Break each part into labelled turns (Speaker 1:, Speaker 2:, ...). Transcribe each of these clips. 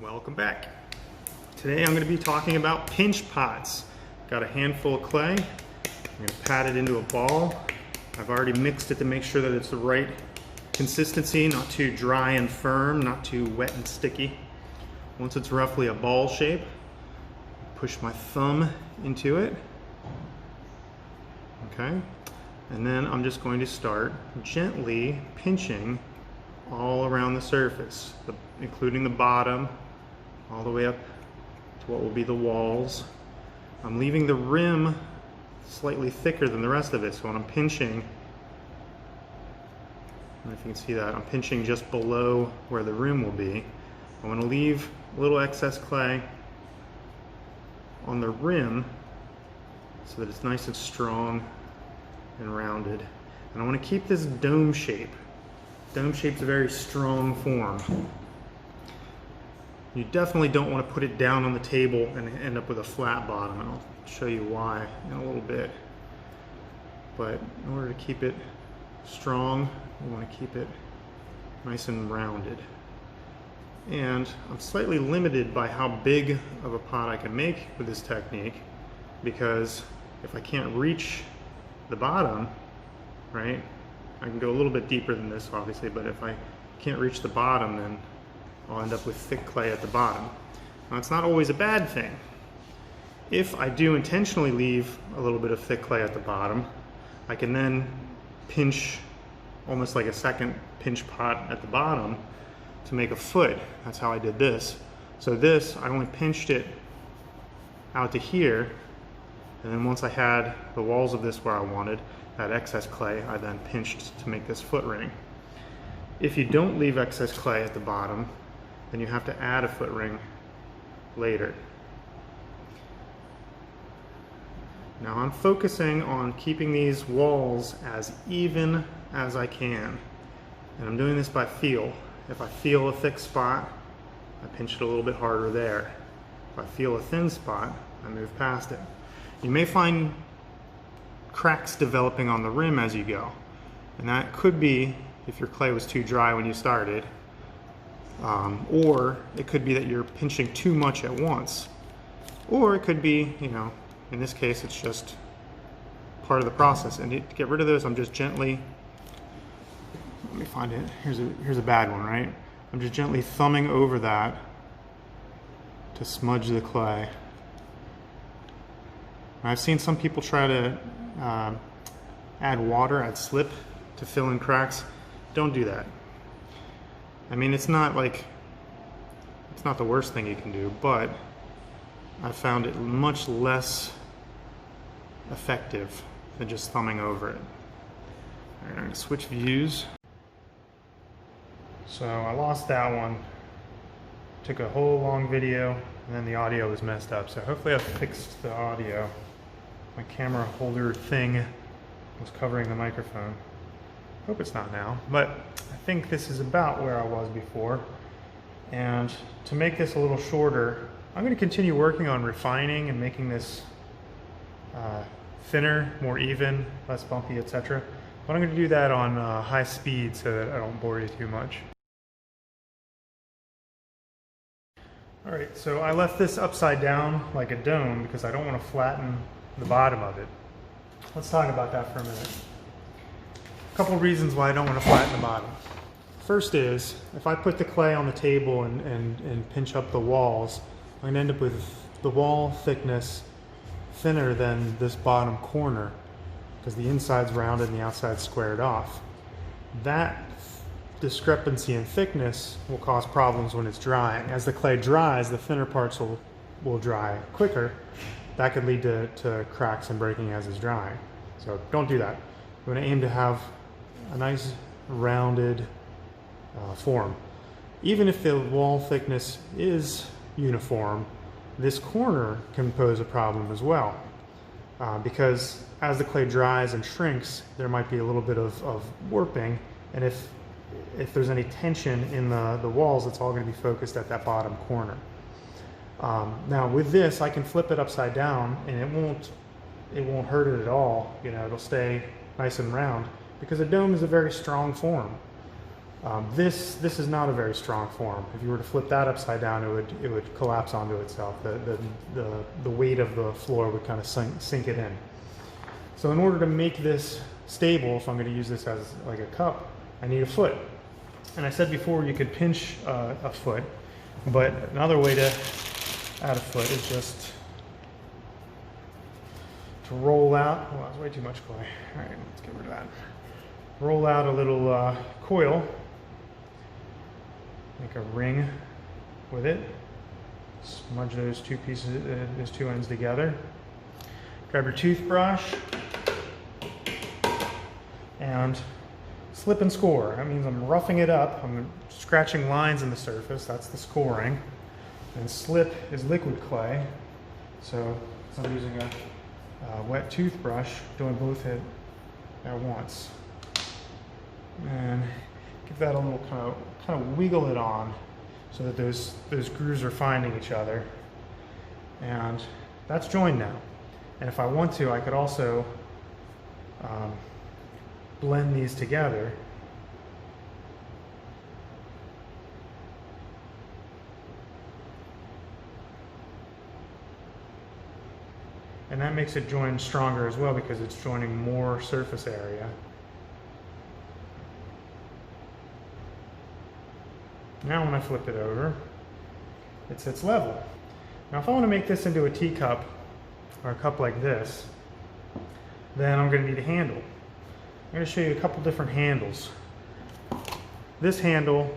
Speaker 1: Welcome back. Today I'm going to be talking about pinch pots. Got a handful of clay. I'm going to pat it into a ball. I've already mixed it to make sure that it's the right consistency, not too dry and firm, not too wet and sticky. Once it's roughly a ball shape, push my thumb into it. Okay, and then I'm just going to start gently pinching all around the surface, including the bottom, all the way up to what will be the walls. I'm leaving the rim slightly thicker than the rest of it, so when I'm pinching, I don't know if you can see that, I'm pinching just below where the rim will be. I'm going to leave a little excess clay on the rim so that it's nice and strong and rounded. And I want to keep this dome shape. Dome shape's a very strong form. You definitely don't want to put it down on the table and end up with a flat bottom, and I'll show you why in a little bit. But in order to keep it strong, we want to keep it nice and rounded. And I'm slightly limited by how big of a pot I can make with this technique, because if I can't reach the bottom, right, I can go a little bit deeper than this obviously, but if I can't reach the bottom, then I'll end up with thick clay at the bottom. Now it's not always a bad thing. If I do intentionally leave a little bit of thick clay at the bottom, I can then pinch almost like a second pinch pot at the bottom to make a foot. That's how I did this. So this, I only pinched it out to here, and then once I had the walls of this where I wanted, that excess clay, I then pinched to make this foot ring. If you don't leave excess clay at the bottom, then you have to add a foot ring later. Now I'm focusing on keeping these walls as even as I can, and I'm doing this by feel. If I feel a thick spot, I pinch it a little bit harder there. If I feel a thin spot, I move past it. You may find cracks developing on the rim as you go, and that could be if your clay was too dry when you started, or it could be that you're pinching too much at once, or it could be, you know, in this case it's just part of the process. And to get rid of those, I'm just gently, let me find it, here's a bad one, right? I'm just gently thumbing over that to smudge the clay. I've seen some people try to add water, add slip to fill in cracks. Don't do that. I mean, it's not the worst thing you can do, but I found it much less effective than just thumbing over it. All right, I'm gonna switch views. So I lost that one. Took a whole long video, and then the audio was messed up. So hopefully I've fixed the audio. My camera holder thing was covering the microphone. Hope it's not now, but I think this is about where I was before. And to make this a little shorter, I'm going to continue working on refining and making this thinner, more even, less bumpy, etc. But I'm going to do that on high speed so that I don't bore you too much. Alright, so I left this upside down like a dome because I don't want to flatten the bottom of it. Let's talk about that for a minute. A couple reasons why I don't want to flatten the bottom. First is, if I put the clay on the table and pinch up the walls, I'm going to end up with the wall thickness thinner than this bottom corner because the inside's rounded and the outside's squared off. That discrepancy in thickness will cause problems when it's drying. As the clay dries, the thinner parts will dry quicker. That could lead to cracks and breaking as it's drying. So don't do that. We're going to aim to have a nice rounded form. Even if the wall thickness is uniform, this corner can pose a problem as well, because as the clay dries and shrinks, there might be a little bit of warping, and if there's any tension in the walls, it's all going to be focused at that bottom corner. Now with this, I can flip it upside down, and it won't hurt it at all. You know, it'll stay nice and round because a dome is a very strong form. This is not a very strong form. If you were to flip that upside down, it would collapse onto itself. The weight of the floor would kind of sink it in. So in order to make this stable, if I'm going to use this as like a cup, I need a foot. And I said before you could pinch a foot, but another way to add a foot is just to roll out. Oh, that's way too much clay. All right, let's get rid of that. Roll out a little coil. Make a ring with it. Smudge those two pieces, those two ends together. Grab your toothbrush and slip and score. That means I'm roughing it up. I'm scratching lines in the surface. That's the scoring. And slip is liquid clay. So I'm using a wet toothbrush, doing both at once. And give that a little kind of wiggle it on so that those grooves are finding each other. And that's joined now. And if I want to, I could also blend these together. And that makes it join stronger as well because it's joining more surface area. Now when I flip it over, it sits level. Now if I want to make this into a teacup or a cup like this, then I'm going to need a handle. I'm going to show you a couple different handles. This handle,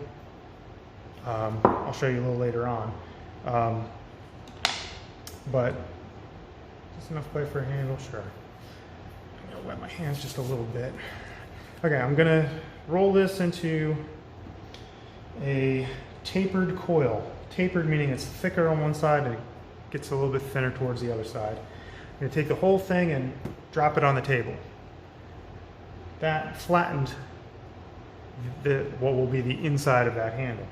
Speaker 1: I'll show you a little later on, but just enough clay for a handle, sure. I'm going to wet my hands just a little bit. Okay, I'm going to roll this into a tapered coil. Tapered meaning it's thicker on one side and it gets a little bit thinner towards the other side. I'm going to take the whole thing and drop it on the table. That flattened what will be the inside of that handle.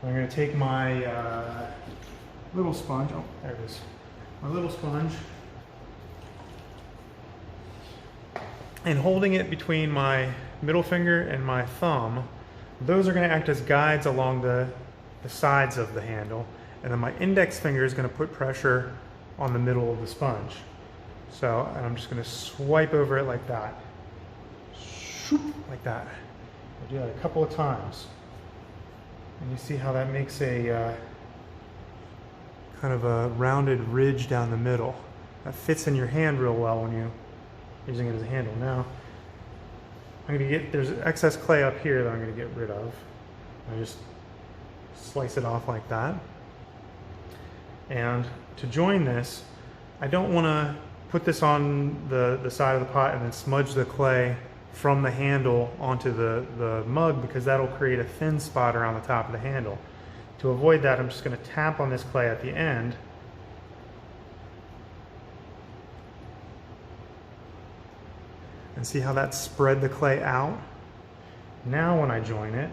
Speaker 1: I'm going to take my little sponge, oh there it is, my little sponge, and holding it between my middle finger and my thumb, those are going to act as guides along the sides of the handle, and then my index finger is going to put pressure on the middle of the sponge. So, and I'm just going to swipe over it like that. Like that. I'll do that a couple of times. And you see how that makes a kind of a rounded ridge down the middle. That fits in your hand real well when you're using it as a handle. Now, I'm going to there's excess clay up here that I'm going to get rid of. I just slice it off like that. And to join this, I don't want to put this on the side of the pot and then smudge the clay from the handle onto the mug because that'll create a thin spot around the top of the handle. To avoid that, I'm just going to tap on this clay at the end. And see how that spread the clay out? Now when I join it,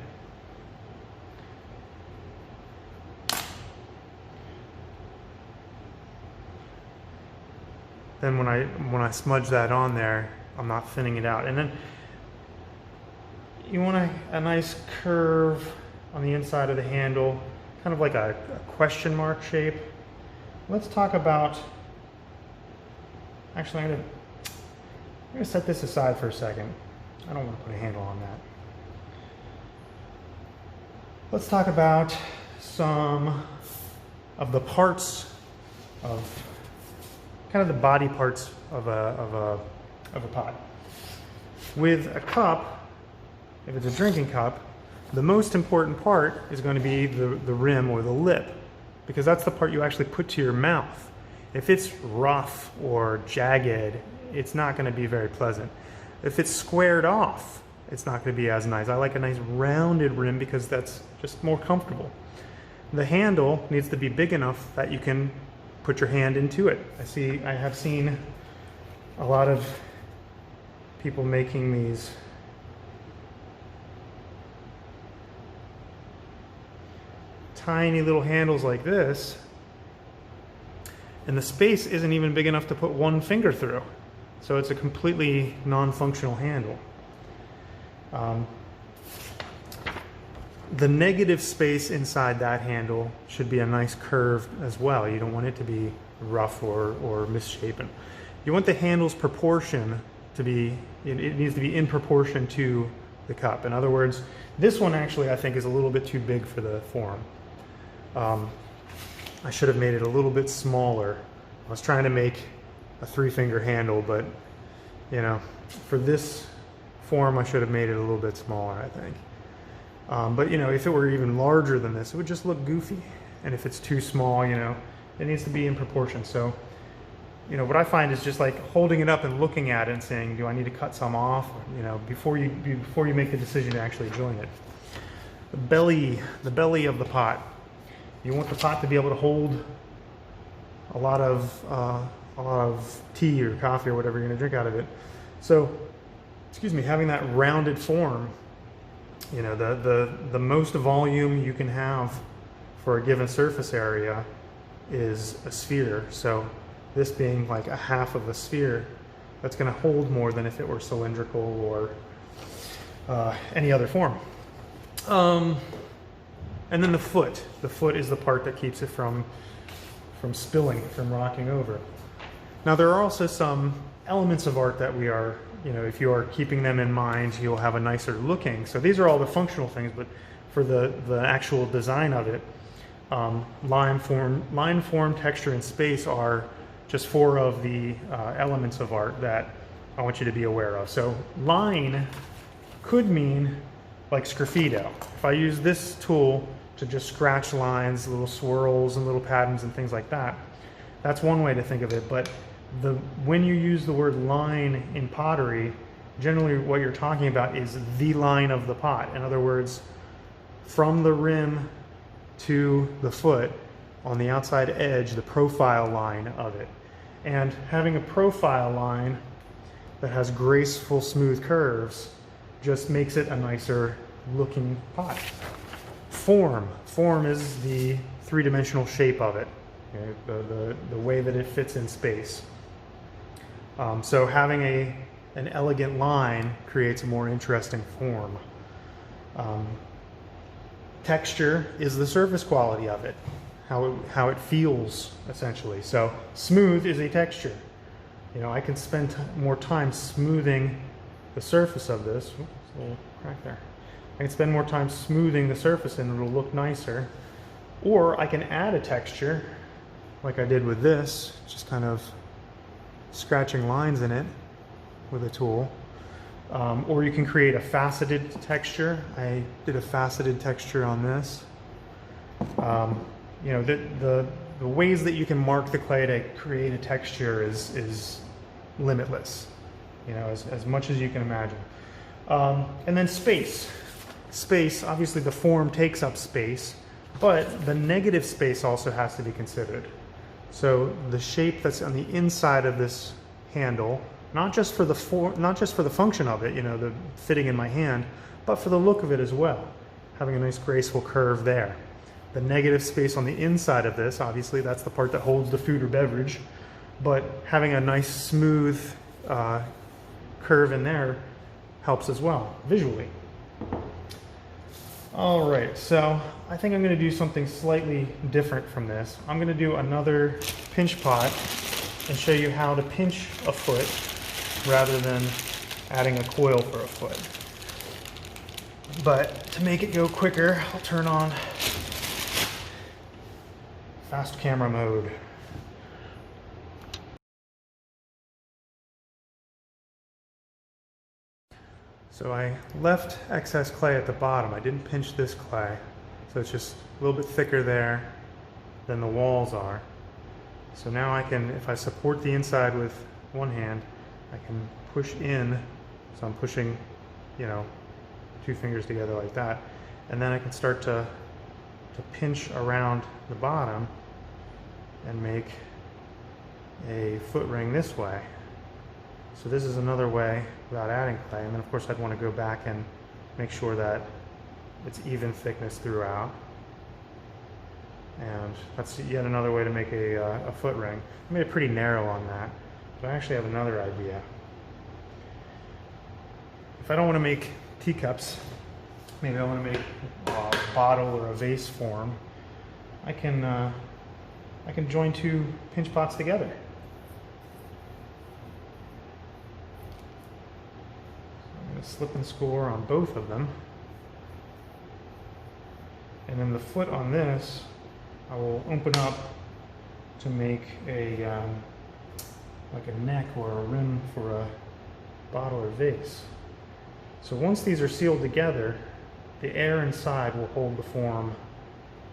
Speaker 1: then when I smudge that on there, I'm not thinning it out. And then you want a nice curve on the inside of the handle, kind of like a question mark shape. Let's talk about, actually I'm going to set this aside for a second. I don't want to put a handle on that. Let's talk about some of the parts of, kind of the body parts of a pot. With a cup, if it's a drinking cup, the most important part is going to be the rim or the lip, because that's the part you actually put to your mouth. If it's rough or jagged, it's not going to be very pleasant. If it's squared off, it's not going to be as nice. I like a nice rounded rim because that's just more comfortable. The handle needs to be big enough that you can put your hand into it. I have seen a lot of people making these tiny little handles like this, and the space isn't even big enough to put one finger through. So it's a completely non-functional handle. the negative space inside that handle should be a nice curve as well. You don't want it to be rough or misshapen. You want the handle's proportion to be, it needs to be in proportion to the cup. In other words, this one actually I think is a little bit too big for the form. I should have made it a little bit smaller. I was trying to make a 3-finger handle, but you know, for this form I should have made it a little bit smaller, I think. But you know, if it were even larger than this, it would just look goofy. And if it's too small, you know, it needs to be in proportion. So, you know, what I find is just like holding it up and looking at it and saying, do I need to cut some off? You know, before you make the decision to actually join it. The belly of the pot. You want the pot to be able to hold a lot of tea or coffee or whatever you're going to drink out of it. So, excuse me, having that rounded form, you know, the most volume you can have for a given surface area is a sphere. So this being like a half of a sphere, that's going to hold more than if it were cylindrical or any other form. And then the foot. The foot is the part that keeps it from spilling, from rocking over. Now there are also some elements of art that we are, you know, if you are keeping them in mind, you'll have a nicer looking. So these are all the functional things, but for the actual design of it, line form, texture, and space are just 4 of the elements of art that I want you to be aware of. So line could mean like sgraffito. If I use this tool to just scratch lines, little swirls and little patterns and things like that, that's one way to think of it. But when you use the word line in pottery, generally what you're talking about is the line of the pot. In other words, from the rim to the foot, on the outside edge, the profile line of it. And having a profile line that has graceful, smooth curves just makes it a nicer looking pot. Form is the 3-dimensional shape of it, okay? The way that it fits in space. So having an elegant line creates a more interesting form. Texture is the surface quality of it, how it feels, essentially. So smooth is a texture. You know, I can spend more time smoothing the surface of this. Oops, a little crack there. I can spend more time smoothing the surface and it'll look nicer. Or I can add a texture, like I did with this, just kind of scratching lines in it with a tool. Or you can create a faceted texture. I did a faceted texture on this. You know, the ways that you can mark the clay to create a texture is limitless, you know, as much as you can imagine. And then space. Space, obviously the form takes up space, but the negative space also has to be considered. So the shape that's on the inside of this handle, not just for the function of it, you know, the fitting in my hand, but for the look of it as well, having a nice graceful curve there. The negative space on the inside of this, obviously that's the part that holds the food or beverage, but having a nice smooth curve in there helps as well, visually. All right, so I think I'm going to do something slightly different from this. I'm going to do another pinch pot and show you how to pinch a foot rather than adding a coil for a foot. But to make it go quicker, I'll turn on fast camera mode. So I left excess clay at the bottom. I didn't pinch this clay, so it's just a little bit thicker there than the walls are. So now I can, if I support the inside with one hand, I can push in. So I'm pushing, you know, 2 fingers together like that. And then I can start to pinch around the bottom and make a foot ring this way. So this is another way without adding clay. And then of course I'd want to go back and make sure that it's even thickness throughout. And that's yet another way to make a foot ring. I made it pretty narrow on that, but I actually have another idea. If I don't want to make teacups, maybe I want to make bottle or a vase form, I can join two pinch pots together. So I'm going to slip and score on both of them. And then the foot on this, I will open up to make a like a neck or a rim for a bottle or vase. So once these are sealed together, the air inside will hold the form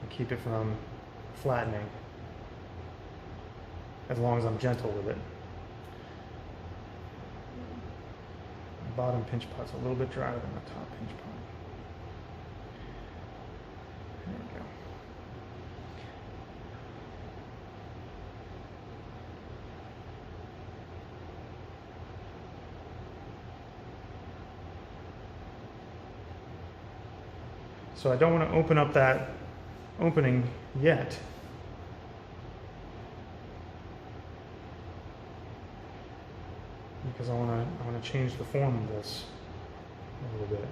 Speaker 1: and keep it from flattening, as long as I'm gentle with it. The bottom pinch pot's a little bit drier than the top pinch pot. There we go. So I don't want to open up that opening yet. Because I want to change the form of this a little bit.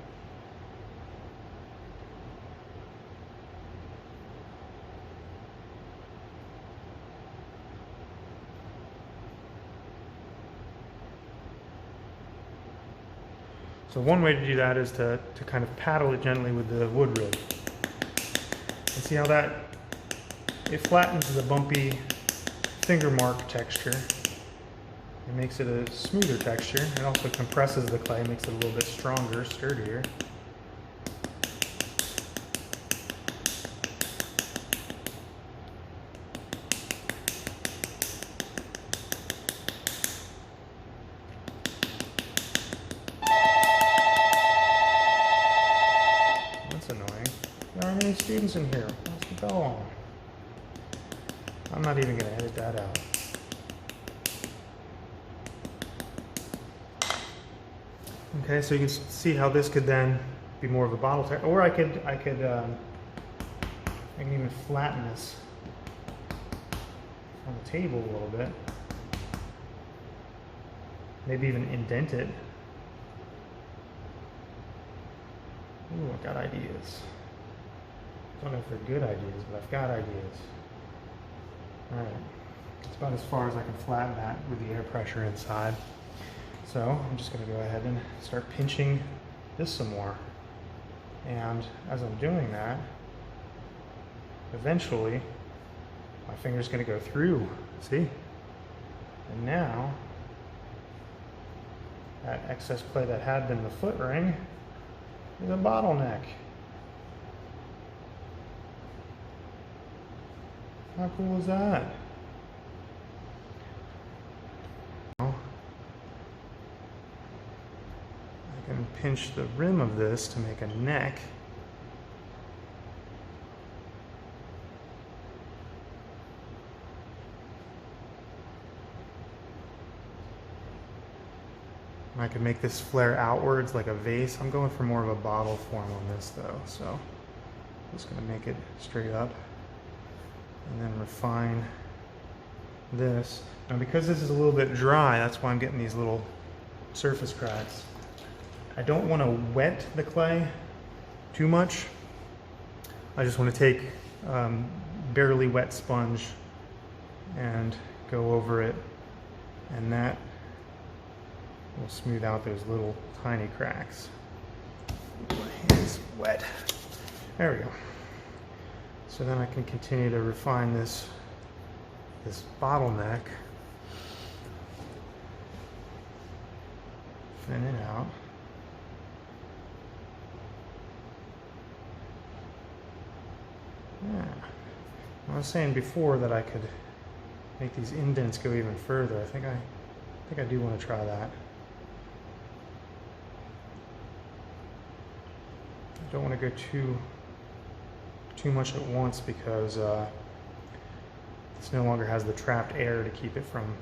Speaker 1: So one way to do that is to kind of paddle it gently with the wood rib. And see how that, it flattens the bumpy finger mark texture. It makes it a smoother texture. It also compresses the clay, makes it a little bit stronger, sturdier. There aren't any students in here. What's the bell on? I'm not even going to edit that out. Okay, so you can see how this could then be more of a bottle texture, or I can even flatten this on the table a little bit. Maybe even indent it. Ooh, I got ideas. Don't know if they're good ideas, but I've got ideas. Alright, it's about as far as I can flatten that with the air pressure inside. So I'm just going to go ahead and start pinching this some more. And as I'm doing that, eventually my finger's going to go through, see? And now, that excess clay that had been the foot ring is a bottleneck. How cool is that? I can pinch the rim of this to make a neck. I can make this flare outwards like a vase. I'm going for more of a bottle form on this though, so I'm just going to make it straight up. And then refine this. Now because this is a little bit dry, that's why I'm getting these little surface cracks. I don't want to wet the clay too much. I just want to take barely wet sponge and go over it, and that will smooth out those little tiny cracks. My hand is wet. There we go. So then I can continue to refine this bottleneck. Thin it out. Yeah. I was saying before that I could make these indents go even further. I think I do want to try that. I don't want to go too much at once because this no longer has the trapped air to keep it from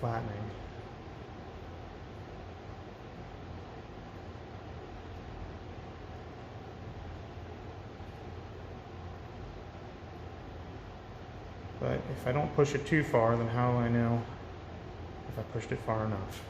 Speaker 1: flattening. But if I don't push it too far, then how will I know if I pushed it far enough?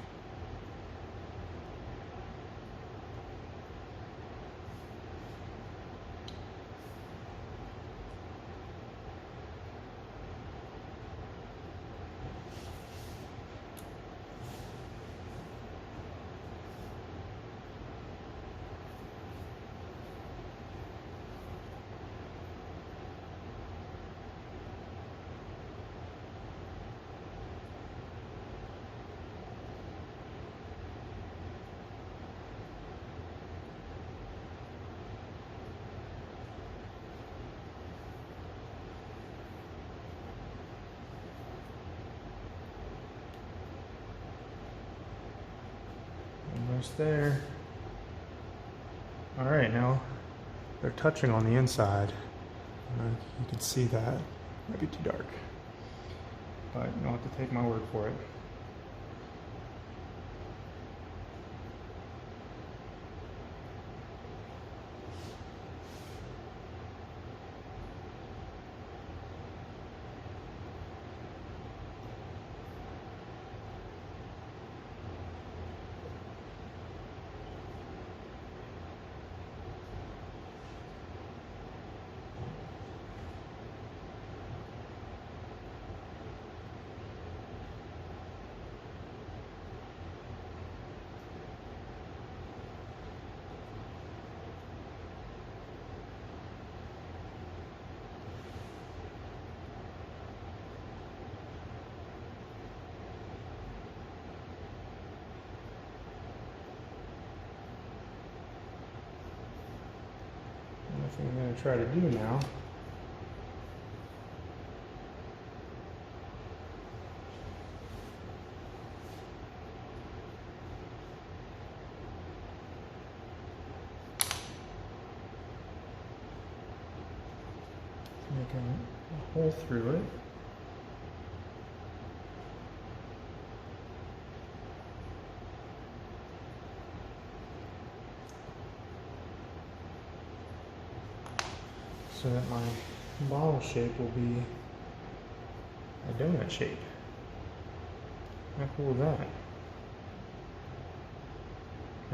Speaker 1: almost there. All right, now they're touching on the inside. You can see that. Might be too dark, but you'll have to take my word for it. Thing I'm going to try to do now make a hole through it. So that my bottle shape will be a donut shape. How cool is that?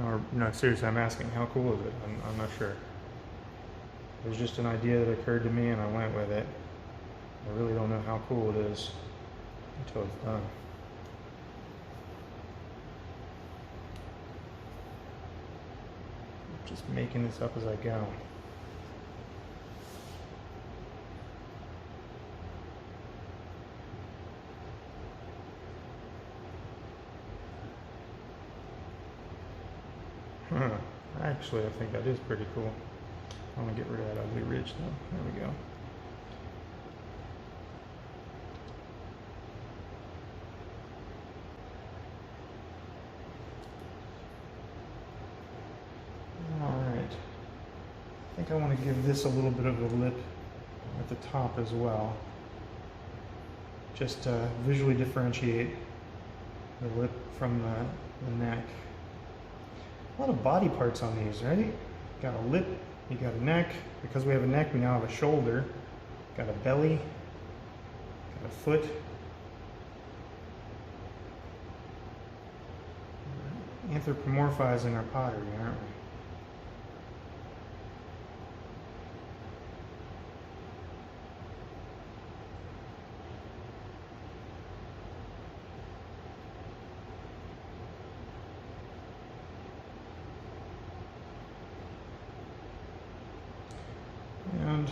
Speaker 1: Or, no, seriously, I'm asking, how cool is it? I'm not sure. It was just an idea that occurred to me and I went with it. I really don't know how cool it is until it's done. I'm just making this up as I go. Actually, I think that is pretty cool. I want to get rid of that ugly ridge though. There we go. Alright. I think I want to give this a little bit of a lip at the top as well. Just to visually differentiate the lip from the neck. A lot of body parts on these, right? Got a lip, you got a neck. Because we have a neck, we now have a shoulder. Got a belly, got a foot. Anthropomorphizing our pottery, aren't we? And I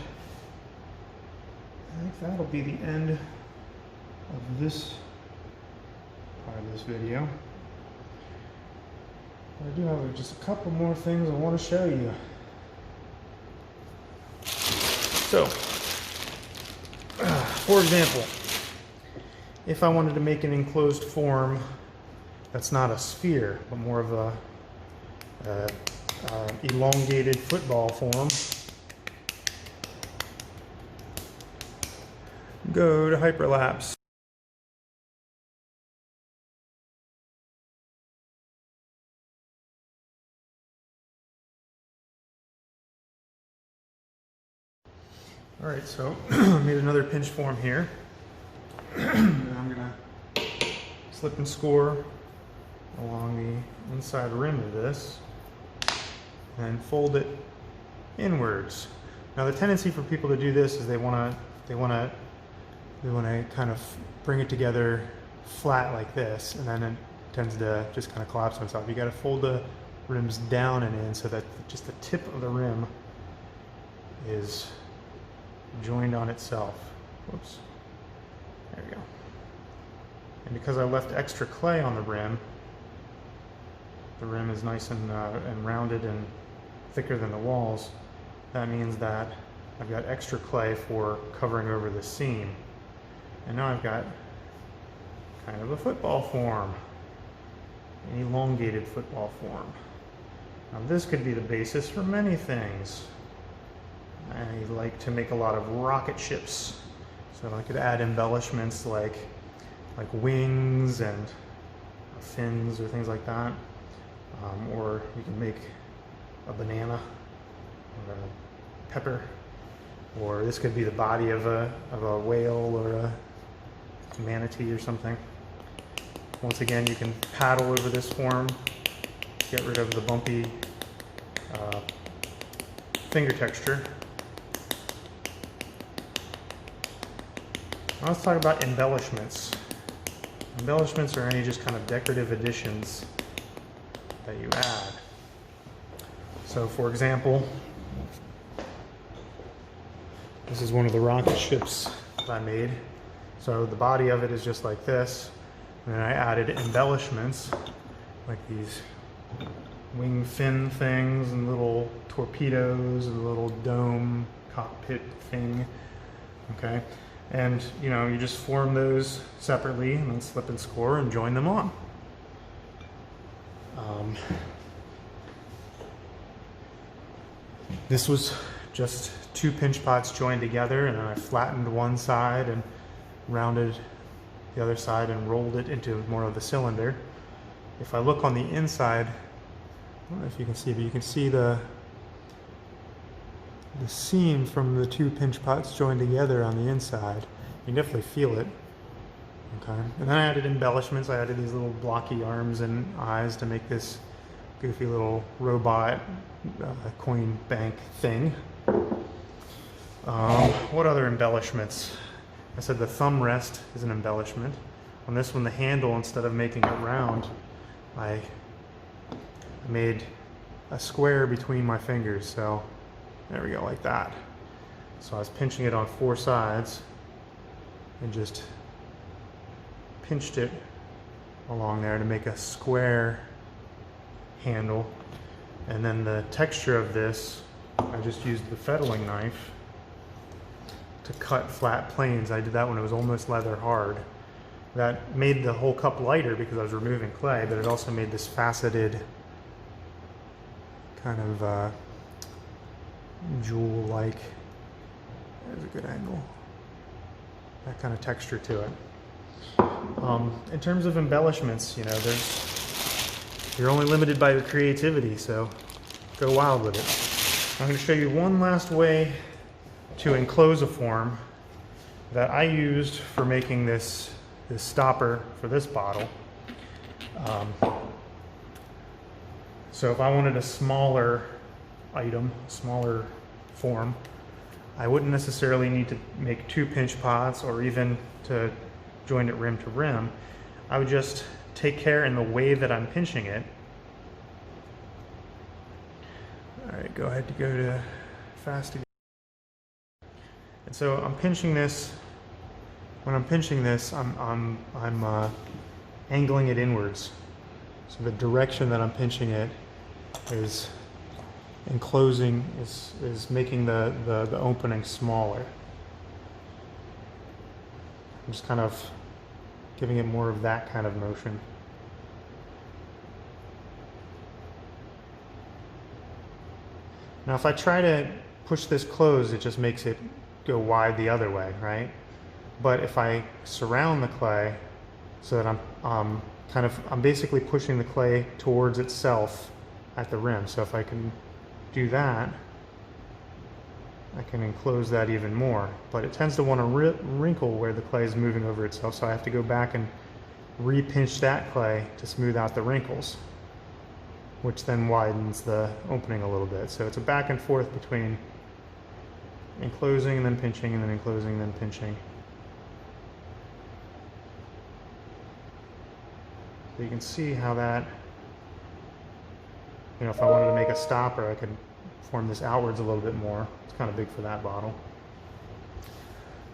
Speaker 1: think that'll be the end of this part of this video. I do have just a couple more things I want to show you. So, for example, if I wanted to make an enclosed form that's not a sphere, but more of a elongated football form, go to hyperlapse. All right, so I made another pinch form here. And I'm gonna slip and score along the inside rim of this and fold it inwards. Now the tendency for people to do this is they want to kind of bring it together flat like this, and then it tends to just kind of collapse on itself. You got to fold the rims down and in so that just the tip of the rim is joined on itself. Whoops. There we go. And because I left extra clay on the rim is nice and rounded and thicker than the walls. That means that I've got extra clay for covering over the seam. And now I've got kind of a football form. an elongated football form. Now this could be the basis for many things. I like to make a lot of rocket ships, so I could add embellishments like wings and fins or things like that. Or you can make a banana or a pepper, or this could be the body of a whale or a manatee or something. Once again, you can paddle over this form, get rid of the bumpy finger texture. Now let's talk about embellishments. Embellishments are any just kind of decorative additions that you add. So for example, this is one of the rocket ships that I made. So the body of it is just like this, and then I added embellishments like these wing fin things and little torpedoes and a little dome cockpit thing. Okay, and you just form those separately and then slip and score and join them on. This was just 2 pinch pots joined together, and then I flattened one side and rounded the other side and rolled it into more of the cylinder. If I look on the inside, I don't know if you can see, but you can see the seam from the 2 pinch pots joined together on the inside. You can definitely feel it. Okay, and then I added embellishments. I added these little blocky arms and eyes to make this goofy little robot coin bank thing. What other embellishments? I said the thumb rest is an embellishment. On this one, the handle, instead of making it round, I made a square between my fingers. So there we go, like that. So I was pinching it on 4 sides and just pinched it along there to make a square handle. And then the texture of this, I just used the fettling knife to cut flat planes. I did that when it was almost leather hard. That made the whole cup lighter because I was removing clay, but it also made this faceted kind of jewel-like, there's a good angle, that kind of texture to it. In terms of embellishments, you're only limited by your creativity, so go wild with it. I'm going to show you one last way to enclose a form that I used for making this stopper for this bottle. So if I wanted a smaller item, smaller form, I wouldn't necessarily need to make 2 pinch pots or even to join it rim to rim. I would just take care in the way that I'm pinching it. All right, go ahead to go to fast again. And so I'm pinching this. When I'm pinching this, I'm angling it inwards. So the direction that I'm pinching it is enclosing, is making the opening smaller. I'm just kind of giving it more of that kind of motion. Now if I try to push this closed, it just makes it go wide the other way, right? But if I surround the clay so that I'm basically pushing the clay towards itself at the rim. So if I can do that, I can enclose that even more. But it tends to want to wrinkle where the clay is moving over itself, so I have to go back and re-pinch that clay to smooth out the wrinkles, which then widens the opening a little bit. So it's a back and forth between enclosing and then pinching and then enclosing and then pinching. So you can see how that, if I wanted to make a stopper, I could form this outwards a little bit more. It's kind of big for that bottle.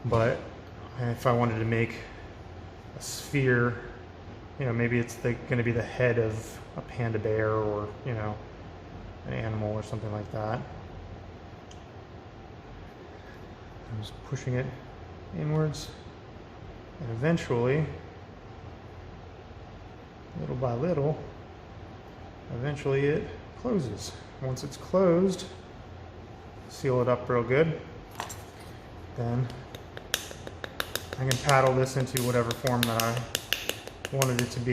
Speaker 1: But if I wanted to make a sphere, maybe it's going to be the head of a panda bear or, an animal or something like that. I'm just pushing it inwards, and eventually, little by little, eventually it closes. Once it's closed, seal it up real good. Then I can paddle this into whatever form that I wanted it to be.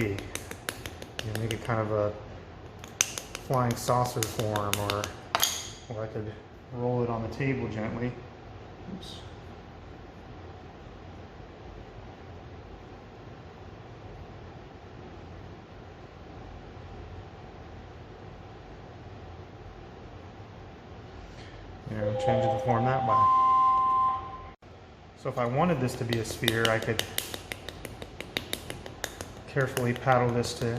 Speaker 1: You know, make it kind of a flying saucer form, or I could roll it on the table gently. Oops. You know, change the form that way. So if I wanted this to be a sphere, I could carefully paddle this to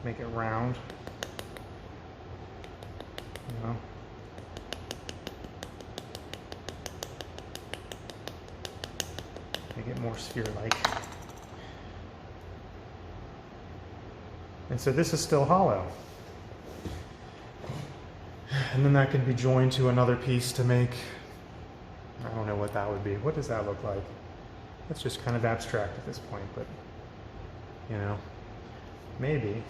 Speaker 1: make it round. You know. Make it more sphere-like. And so this is still hollow. And then that could be joined to another piece to make, I don't know what that would be. What does that look like? That's just kind of abstract at this point, but, you know, maybe.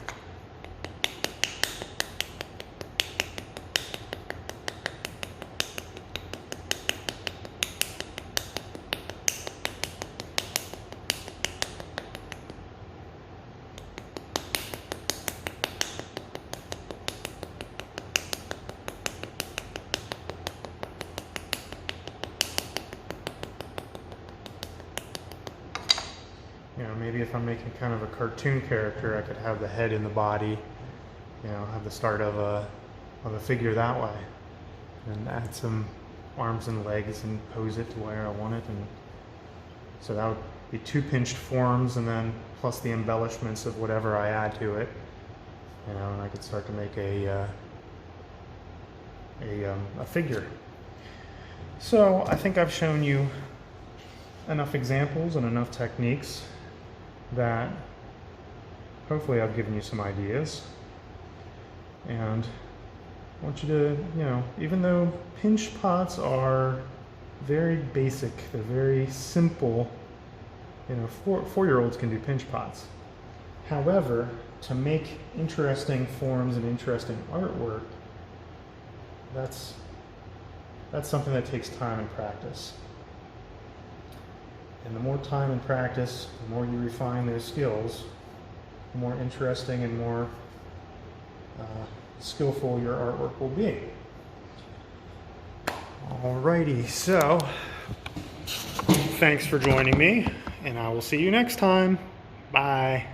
Speaker 1: You know, maybe if I'm making kind of a cartoon character, I could have the head in the body, you know, have the start of a figure that way, and add some arms and legs and pose it to where I want it. And so that would be two pinched forms, and then plus the embellishments of whatever I add to it, you know, and I could start to make a figure. So I think I've shown you enough examples and enough techniques that hopefully I've given you some ideas. And I want you to, you know, even though pinch pots are very basic, they're very simple, you know, four-year-olds can do pinch pots. However, to make interesting forms and interesting artwork, that's something that takes time and practice. And the more time and practice, the more you refine those skills, the more interesting and more skillful your artwork will be. Alrighty, so thanks for joining me, and I will see you next time. Bye.